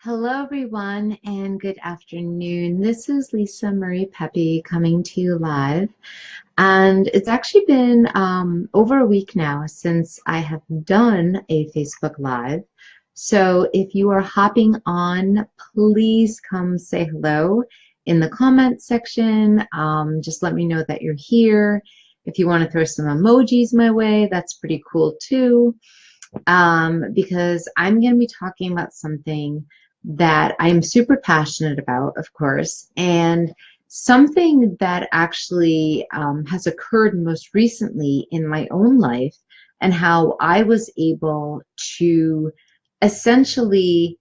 Hello, everyone, and good afternoon. This is Lisa Marie Pepe coming to you live. And it's actually been over a week now since I have done a Facebook Live. So if you are hopping on, please come say hello in the comments section. Just let me know that you're here. If you want to throw some emojis my way, that's pretty cool too, because I'm going to be talking about something that I'm super passionate about, of course, and something that actually has occurred most recently in my own life, and how I was able to essentially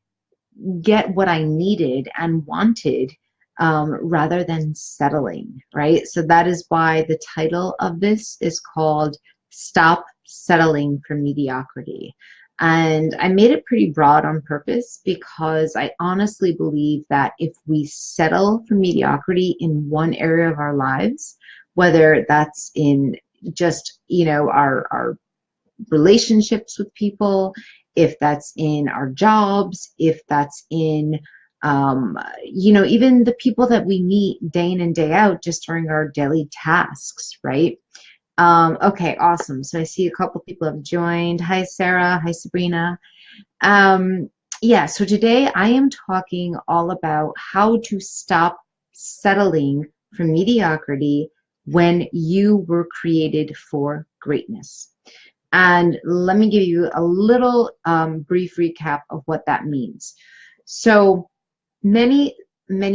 get what I needed and wanted, rather than settling, right? So that is why the title of this is called Stop Settling for Mediocrity. And I made it pretty broad on purpose because I honestly believe that if we settle for mediocrity in one area of our lives, whether that's in just, our relationships with people, if that's in our jobs, if that's in, even the people that we meet day in and day out just during our daily tasks, right? Okay, awesome. So I see a couple people have joined. Hi, Sarah. Hi, Sabrina. Um, yeah, so today I am talking all about how to stop settling for mediocrity when you were created for greatness. And let me give you a little brief recap of what that means. So many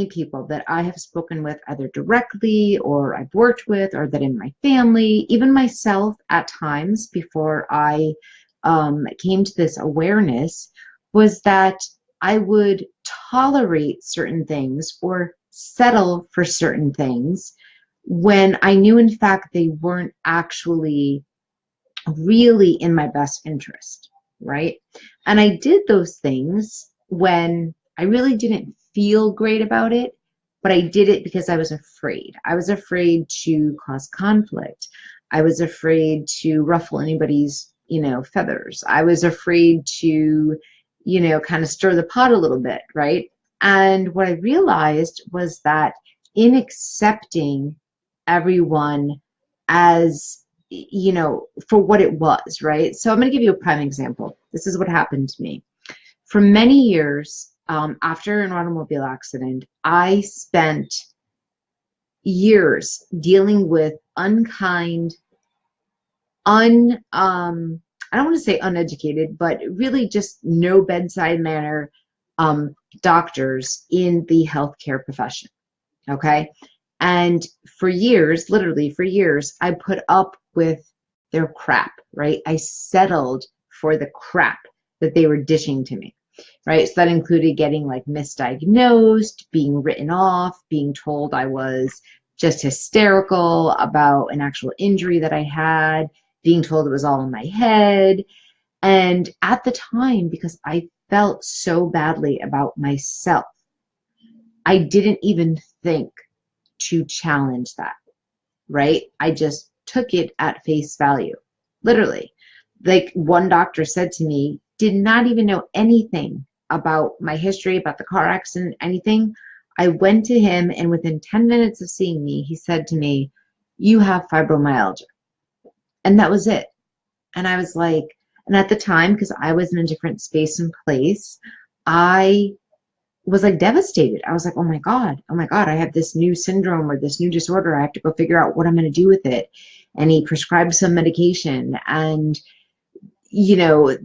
people that I have spoken with, either directly or I've worked with, or that in my family, even myself at times before I came to this awareness, was that I would tolerate certain things or settle for certain things when I knew, in fact, they weren't actually really in my best interest, right? And I did those things when I really didn't feel great about it, but I did it because I was afraid. I was afraid to cause conflict. I was afraid to ruffle anybody's, feathers. I was afraid to, kind of stir the pot a little bit, right? And what I realized was that in accepting everyone as, for what it was, right? So I'm going to give you a prime example. This is what happened to me. For many years, after an automobile accident, I spent years dealing with unkind, I don't want to say uneducated, but really just no bedside manner doctors in the healthcare profession. Okay. And for years, literally for years, I put up with their crap, right? I settled for the crap that they were dishing to me, right? So that included getting like misdiagnosed, being written off, being told I was just hysterical about an actual injury that I had, being told it was all in my head. And at the time, because I felt so badly about myself, I didn't even think to challenge that, right? I just took it at face value, literally. Like one doctor said to me, did not even know anything about my history, about the car accident, anything. I went to him, and within 10 minutes of seeing me, he said to me, "You have fibromyalgia." And that was it. And I was like, and at the time, because I was in a different space and place, I was like devastated. I was like, oh my God, I have this new syndrome or this new disorder. I have to go figure out what I'm going to do with it. And he prescribed some medication. And,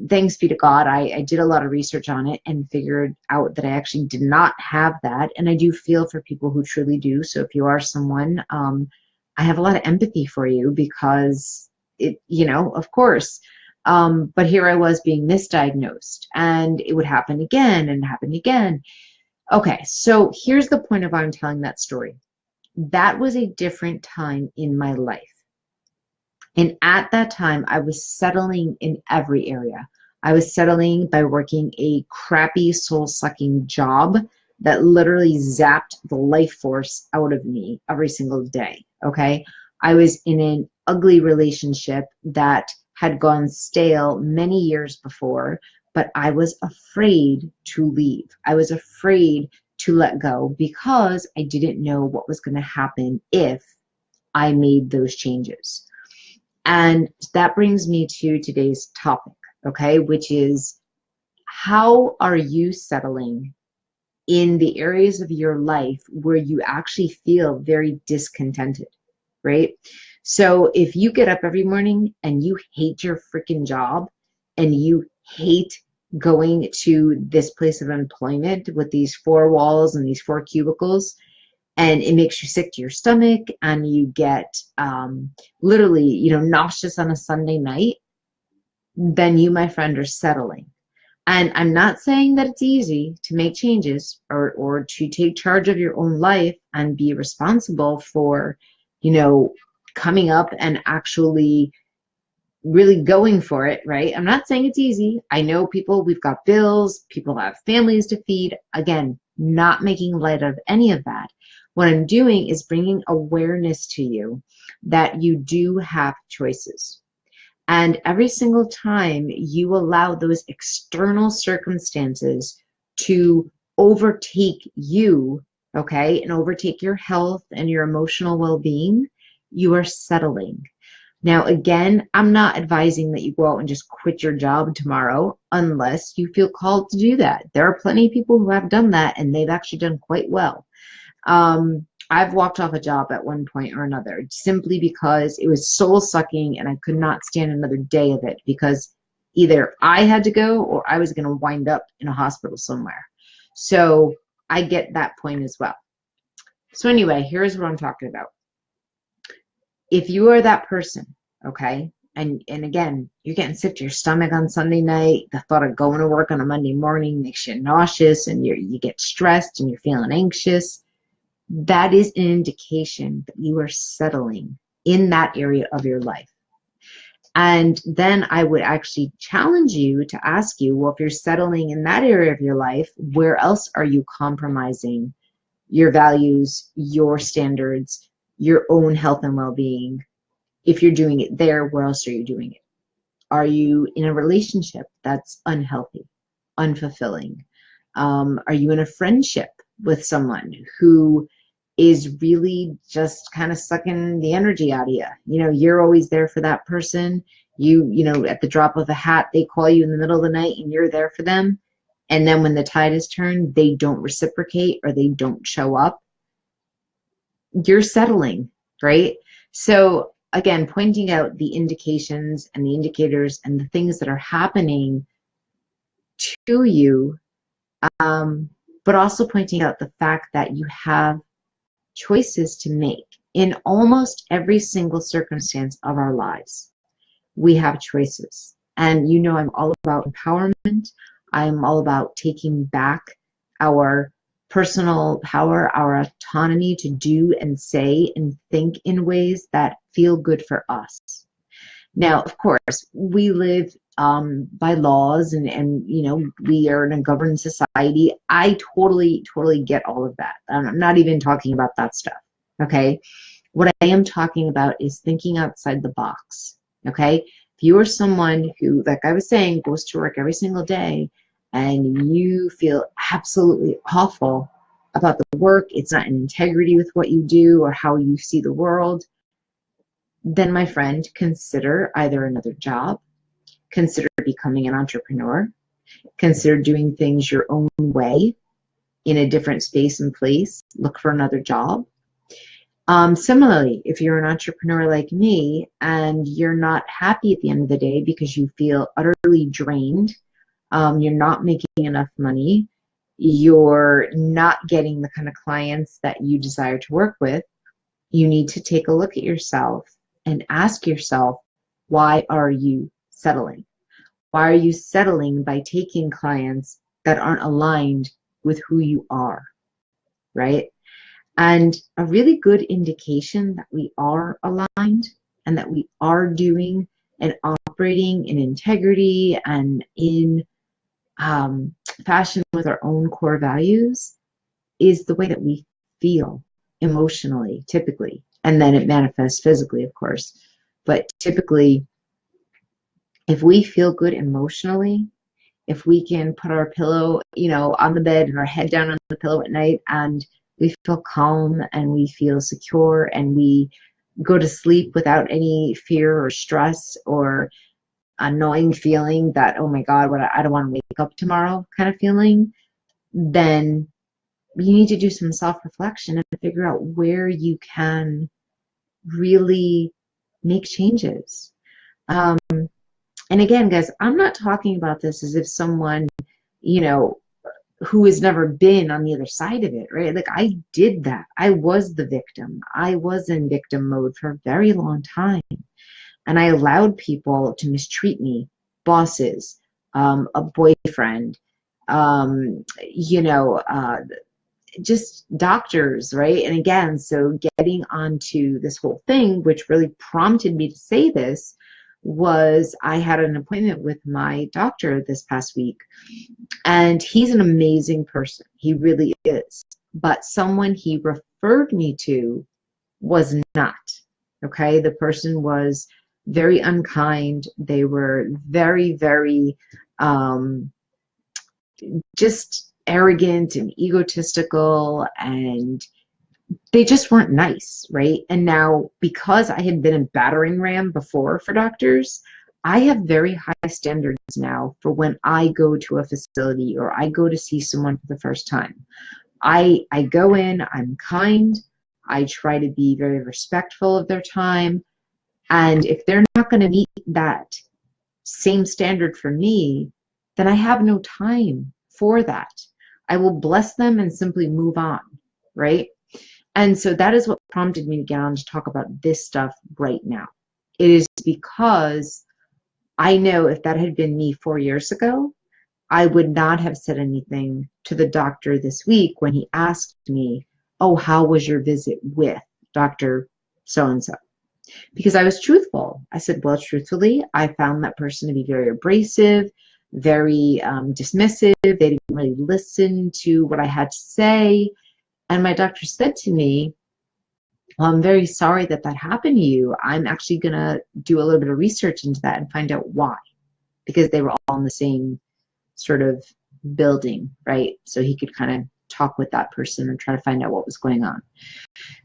thanks be to God, I did a lot of research on it and figured out that I actually did not have that. And I do feel for people who truly do. So if you are someone, I have a lot of empathy for you because of course. But here I was being misdiagnosed, and it would happen again and happen again. Okay, so here's the point of why I'm telling that story. That was a different time in my life. And at that time, I was settling in every area. I was settling by working a crappy, soul-sucking job that literally zapped the life force out of me every single day, okay? I was in an ugly relationship that had gone stale many years before, but I was afraid to leave. I was afraid to let go because I didn't know what was going to happen if I made those changes. And that brings me to today's topic, okay, which is, how are you settling in the areas of your life where you actually feel very discontented, right? So if you get up every morning and you hate your freaking job and you hate going to this place of employment with these four walls and these four cubicles, and it makes you sick to your stomach and you get literally, nauseous on a Sunday night, then you, my friend, are settling. And I'm not saying that it's easy to make changes or to take charge of your own life and be responsible for, coming up and actually really going for it, right? I'm not saying it's easy. I know people, we've got bills, people have families to feed. Again, not making light of any of that. What I'm doing is bringing awareness to you that you do have choices. And every single time you allow those external circumstances to overtake you, okay, and overtake your health and your emotional well-being, you are settling. Now, again, I'm not advising that you go out and just quit your job tomorrow unless you feel called to do that. There are plenty of people who have done that and they've actually done quite well. I've walked off a job at one point or another simply because it was soul sucking and I could not stand another day of it, because either I had to go or I was going to wind up in a hospital somewhere. So I get that point as well. So anyway, here's what I'm talking about. If you are that person, okay, and again, you're getting sick to your stomach on Sunday night, the thought of going to work on a Monday morning makes you nauseous and you get stressed and you're feeling anxious, that is an indication that you are settling in that area of your life. And then I would actually challenge you to ask you, well, if you're settling in that area of your life, where else are you compromising your values, your standards, your own health and well-being? If you're doing it there, where else are you doing it? Are you in a relationship that's unhealthy, unfulfilling? Are you in a friendship with someone who is really just kind of sucking the energy out of you? You're always there for that person. At the drop of a hat, they call you in the middle of the night and you're there for them. And then when the tide is turned, they don't reciprocate or they don't show up. You're settling, right? So again, pointing out the indications and the indicators and the things that are happening to you, but also pointing out the fact that you have choices to make in almost every single circumstance of our lives. We have choices. And I'm all about empowerment. I'm all about taking back our personal power, our autonomy to do and say and think in ways that feel good for us. Now, of course, we live by laws and we are in a governed society. I totally get all of that. I'm not even talking about that stuff, okay? What I am talking about is thinking outside the box, okay? If you are someone who, like I was saying, goes to work every single day and you feel absolutely awful about the work, it's not in integrity with what you do or how you see the world, then, my friend, consider either another job, consider becoming an entrepreneur, consider doing things your own way in a different space and place, look for another job. Similarly, if you're an entrepreneur like me and you're not happy at the end of the day because you feel utterly drained, you're not making enough money, you're not getting the kind of clients that you desire to work with, you need to take a look at yourself and ask yourself, why are you settling? Why are you settling by taking clients that aren't aligned with who you are, right? And a really good indication that we are aligned and that we are doing and operating in integrity and in fashion with our own core values is the way that we feel emotionally, typically. And then it manifests physically, of course. But typically, if we feel good emotionally, if we can put our pillow, on the bed and our head down on the pillow at night, and we feel calm and we feel secure and we go to sleep without any fear or stress or annoying feeling that, oh my God, I don't want to wake up tomorrow kind of feeling, then you need to do some self-reflection and figure out where you can really make changes. And again, guys, I'm not talking about this as if someone, who has never been on the other side of it, right? Like, I did that. I was the victim. I was in victim mode for a very long time. And I allowed people to mistreat me, bosses, a boyfriend, just doctors, right? And again, so getting onto this whole thing, which really prompted me to say this, was I had an appointment with my doctor this past week, and he's an amazing person. He really is. But someone he referred me to was not. Okay? The person was very unkind. They were very, very just arrogant and egotistical, and they just weren't nice, right? And now, because I had been a battering ram before for doctors, I have very high standards now for when I go to a facility or I go to see someone for the first time. I go in, I'm kind, I try to be very respectful of their time, and if they're not going to meet that same standard for me, then I have no time for that. I will bless them and simply move on, right? And so that is what prompted me to get on to talk about this stuff right now. It is because I know if that had been me 4 years ago, I would not have said anything to the doctor this week when he asked me, oh, how was your visit with Dr. So-and-so? Because I was truthful. I said, well, truthfully, I found that person to be very abrasive, very dismissive. They didn't really listen to what I had to say. And my doctor said to me, well, I'm very sorry that happened to you. I'm actually going to do a little bit of research into that and find out why. Because they were all in the same sort of building, right? So he could kind of talk with that person and try to find out what was going on.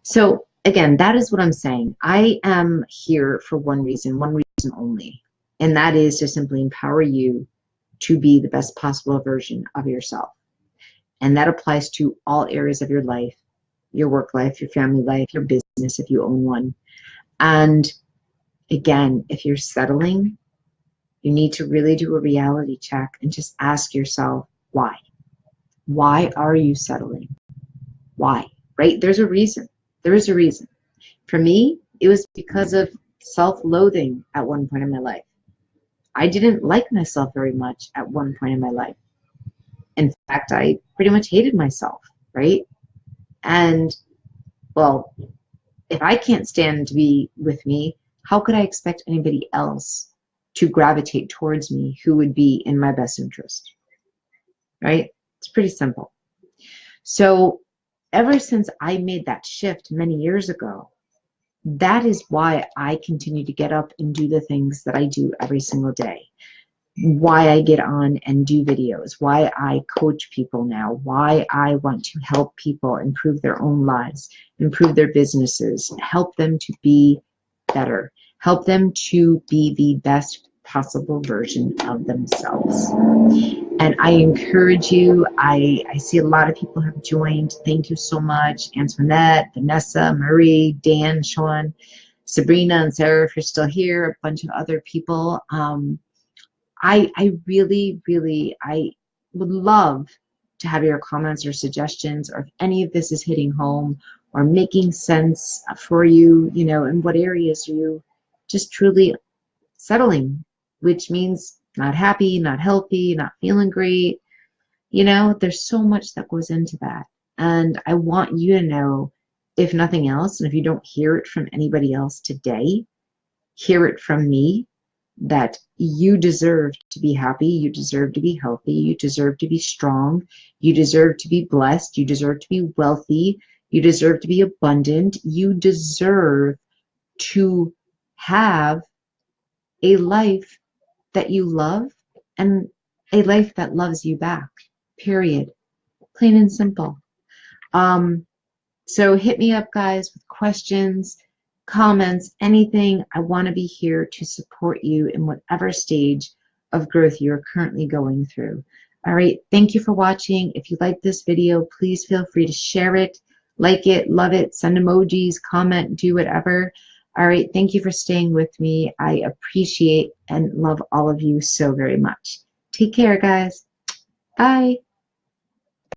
So again, that is what I'm saying. I am here for one reason only, and that is to simply empower you to be the best possible version of yourself. And that applies to all areas of your life, your work life, your family life, your business, if you own one. And again, if you're settling, you need to really do a reality check and just ask yourself, why? Why are you settling? Why? Right? There's a reason. There is a reason. For me, it was because of self-loathing at one point in my life. I didn't like myself very much at one point in my life. In fact, I pretty much hated myself, right? And, well, if I can't stand to be with me, how could I expect anybody else to gravitate towards me who would be in my best interest, right? It's pretty simple. So ever since I made that shift many years ago, that is why I continue to get up and do the things that I do every single day. Why I get on and do videos, why I coach people now, why I want to help people improve their own lives, improve their businesses, help them to be better, help them to be the best possible version of themselves. And I encourage you, I see a lot of people have joined. Thank you so much. Antoinette, Vanessa, Marie, Dan, Sean, Sabrina, and Sarah, if you're still here, a bunch of other people. I really, really, I would love to have your comments or suggestions, or if any of this is hitting home or making sense for you, in what areas are you just truly settling, which means not happy, not healthy, not feeling great. There's so much that goes into that. And I want you to know, if nothing else, and if you don't hear it from anybody else today, hear it from me, that you deserve to be happy, you deserve to be healthy, you deserve to be strong, you deserve to be blessed, you deserve to be wealthy, you deserve to be abundant, you deserve to have a life that you love and a life that loves you back, period. Plain and simple. So hit me up, guys, with questions, comments, anything. I want to be here to support you in whatever stage of growth you're currently going through. All right, thank you for watching. If you like this video, please feel free to share it, like it, love it, send emojis, comment, do whatever. All right, thank you for staying with me. I appreciate and love all of you so very much. Take care, guys. Bye.